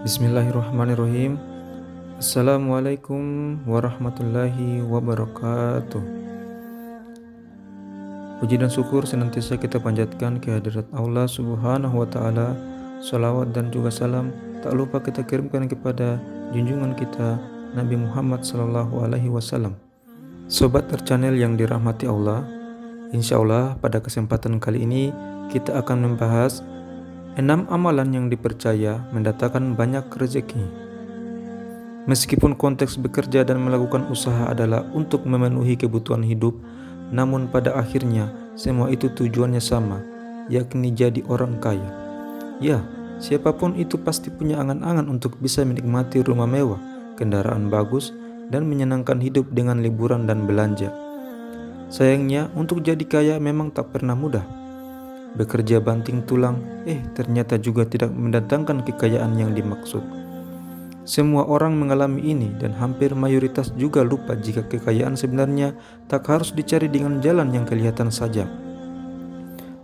Bismillahirrahmanirrahim. Assalamualaikum warahmatullahi wabarakatuh. Puji dan syukur senantiasa kita panjatkan kehadirat Allah Subhanahu wa Ta'ala. Salawat dan juga salam tak lupa kita kirimkan kepada junjungan kita Nabi Muhammad Sallallahu Alaihi Wasallam. Sobat terchannel yang dirahmati Allah, insya Allah pada kesempatan kali ini kita akan membahas 6 amalan yang dipercaya mendatangkan banyak rezeki. Meskipun konteks bekerja dan melakukan usaha adalah untuk memenuhi kebutuhan hidup, namun pada akhirnya semua itu tujuannya sama, yakni jadi orang kaya. Ya, siapapun itu pasti punya angan-angan untuk bisa menikmati rumah mewah, kendaraan bagus, dan menyenangkan hidup dengan liburan dan belanja. Sayangnya, untuk jadi kaya memang tak pernah mudah. Bekerja banting tulang, ternyata juga tidak mendatangkan kekayaan yang dimaksud. Semua orang mengalami ini dan hampir mayoritas juga lupa jika kekayaan sebenarnya tak harus dicari dengan jalan yang kelihatan saja.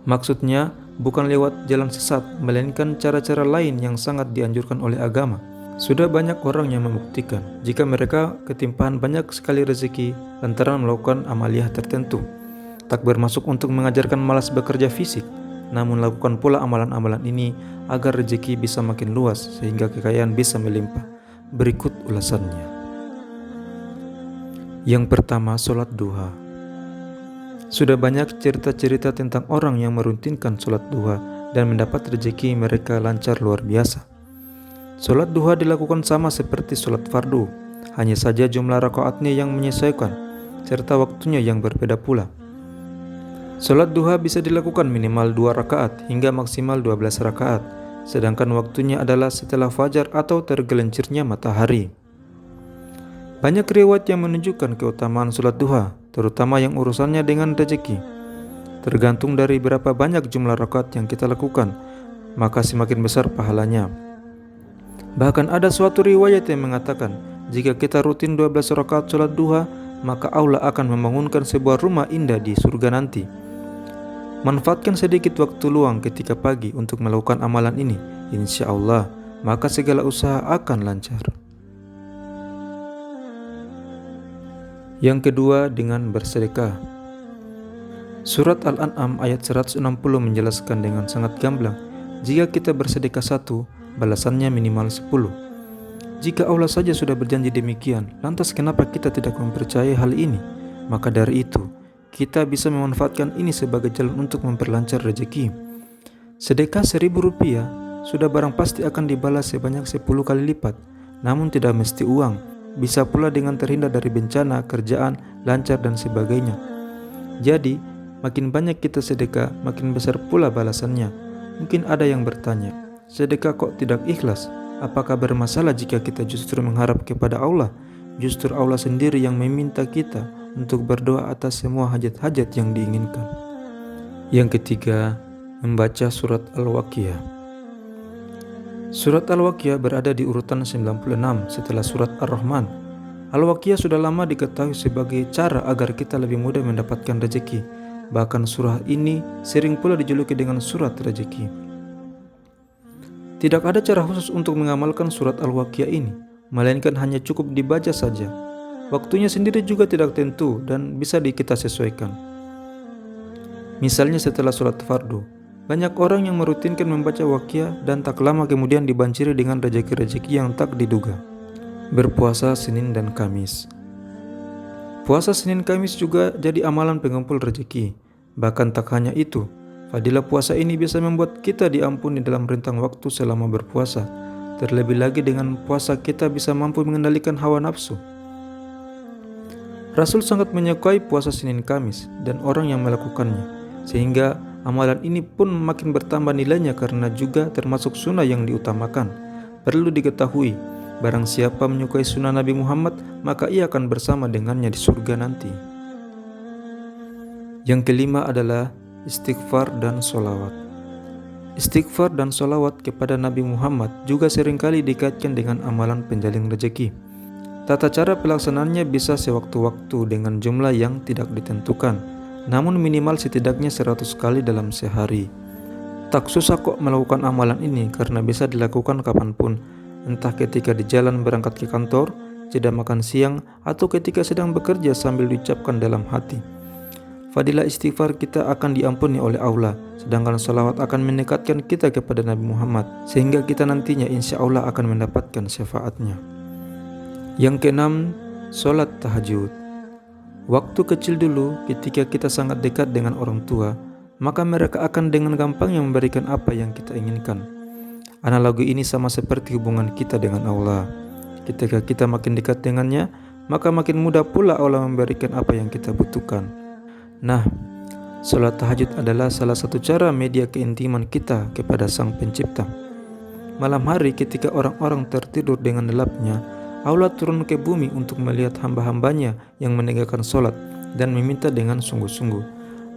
Maksudnya bukan lewat jalan sesat, melainkan cara-cara lain yang sangat dianjurkan oleh agama. Sudah banyak orang yang membuktikan jika mereka ketimpahan banyak sekali rezeki lantaran melakukan amaliyah tertentu. Tak bermaksud untuk mengajarkan malas bekerja fisik, namun lakukan pula amalan-amalan ini agar rezeki bisa makin luas sehingga kekayaan bisa melimpah. Berikut ulasannya. Yang pertama, sholat duha. Sudah banyak cerita-cerita tentang orang yang merutinkan sholat duha dan mendapat rezeki mereka lancar luar biasa. Sholat duha dilakukan sama seperti sholat fardu, hanya saja jumlah rakaatnya yang menyesuaikan serta waktunya yang berbeda pula. Sholat duha bisa dilakukan minimal 2 rakaat hingga maksimal 12 rakaat, sedangkan waktunya adalah setelah fajar atau tergelincirnya matahari. Banyak riwayat yang menunjukkan keutamaan sholat duha, terutama yang urusannya dengan rezeki. Tergantung dari berapa banyak jumlah rakaat yang kita lakukan, maka semakin besar pahalanya. Bahkan ada suatu riwayat yang mengatakan, jika kita rutin 12 rakaat sholat duha, maka Allah akan membangunkan sebuah rumah indah di surga nanti. Manfaatkan sedikit waktu luang ketika pagi untuk melakukan amalan ini, insya Allah, maka segala usaha akan lancar. Yang kedua, dengan bersedekah. Surat Al-An'am ayat 160 menjelaskan dengan sangat gamblang, jika kita bersedekah 1, balasannya minimal 10. Jika Allah saja sudah berjanji demikian, lantas kenapa kita tidak mempercayai hal ini? Maka dari itu, kita bisa memanfaatkan ini sebagai jalan untuk memperlancar rezeki. Sedekah 1.000 rupiah sudah barang pasti akan dibalas sebanyak 10 kali lipat, namun tidak mesti uang, bisa pula dengan terhindar dari bencana, kerjaan, lancar dan sebagainya. Jadi, makin banyak kita sedekah, makin besar pula balasannya. Mungkin ada yang bertanya, sedekah kok tidak ikhlas? Apakah bermasalah jika kita justru mengharap kepada Allah? Justru Allah sendiri yang meminta kita untuk berdoa atas semua hajat-hajat yang diinginkan. Yang ketiga, membaca surat Al-Waqiah. Surat Al-Waqiah berada di urutan 96 setelah surat Ar-Rahman. Al-Waqiah sudah lama diketahui sebagai cara agar kita lebih mudah mendapatkan rezeki. Bahkan surah ini sering pula dijuluki dengan surat rezeki. Tidak ada cara khusus untuk mengamalkan surat Al-Waqiah ini, melainkan hanya cukup dibaca saja. Waktunya sendiri juga tidak tentu dan bisa kita sesuaikan. Misalnya setelah sholat fardu, banyak orang yang merutinkan membaca Waqiah dan tak lama kemudian dibanjiri dengan rezeki-rezeki yang tak diduga. Berpuasa Senin dan Kamis. Puasa Senin Kamis juga jadi amalan pengumpul rezeki. Bahkan tak hanya itu, fadilah puasa ini bisa membuat kita diampuni dalam rentang waktu selama berpuasa. Terlebih lagi dengan puasa kita bisa mampu mengendalikan hawa nafsu. Rasul sangat menyukai puasa Senin Kamis dan orang yang melakukannya, sehingga amalan ini pun makin bertambah nilainya karena juga termasuk sunnah yang diutamakan. Perlu diketahui, barang siapa menyukai sunnah Nabi Muhammad, maka ia akan bersama dengannya di surga nanti. Yang kelima adalah istighfar dan sholawat. Istighfar dan sholawat kepada Nabi Muhammad juga seringkali dikaitkan dengan amalan penjalin rezeki. Tata cara pelaksanaannya bisa sewaktu-waktu dengan jumlah yang tidak ditentukan, namun minimal setidaknya 100 kali dalam sehari. Tak susah kok melakukan amalan ini karena bisa dilakukan kapanpun. entah ketika di jalan berangkat ke kantor, jeda makan siang, atau ketika sedang bekerja sambil diucapkan dalam hati. Fadilah istighfar kita akan diampuni oleh Allah, sedangkan salawat akan mendekatkan kita kepada Nabi Muhammad, sehingga kita nantinya insya Allah akan mendapatkan syafaatnya. Yang keenam, sholat tahajud. Waktu kecil dulu, ketika kita sangat dekat dengan orang tua, maka mereka akan dengan gampangnya memberikan apa yang kita inginkan. Analogi ini sama seperti hubungan kita dengan Allah. Ketika kita makin dekat dengannya, maka makin mudah pula Allah memberikan apa yang kita butuhkan. Nah, sholat tahajud adalah salah satu cara media keintiman kita kepada Sang Pencipta. Malam hari ketika orang-orang tertidur dengan lelapnya, Allah turun ke bumi untuk melihat hamba-hambanya yang menegakkan sholat dan meminta dengan sungguh-sungguh.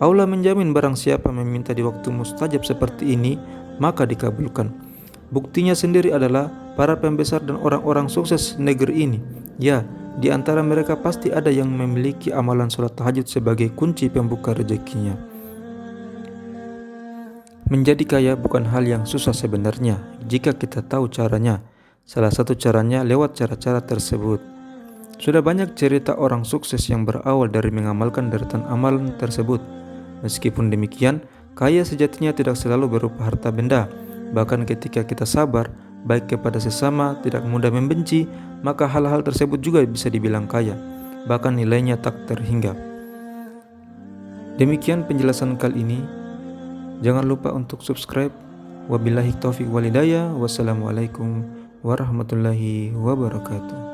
Allah menjamin barang siapa meminta di waktu mustajab seperti ini, maka dikabulkan. Buktinya sendiri adalah para pembesar dan orang-orang sukses negeri ini. Ya, di antara mereka pasti ada yang memiliki amalan sholat tahajud sebagai kunci pembuka rezekinya. Menjadi kaya bukan hal yang susah sebenarnya jika kita tahu caranya. Salah satu caranya lewat cara-cara tersebut. Sudah banyak cerita orang sukses yang berawal dari mengamalkan deretan amalan tersebut. Meskipun demikian, kaya sejatinya tidak selalu berupa harta benda. Bahkan ketika kita sabar, baik kepada sesama, tidak mudah membenci, maka hal-hal tersebut juga bisa dibilang kaya, bahkan nilainya tak terhingga. Demikian penjelasan kali ini. Jangan lupa untuk subscribe. Wabillahi taufiq walhidayah. Wassalamualaikum warahmatullahi wabarakatuh.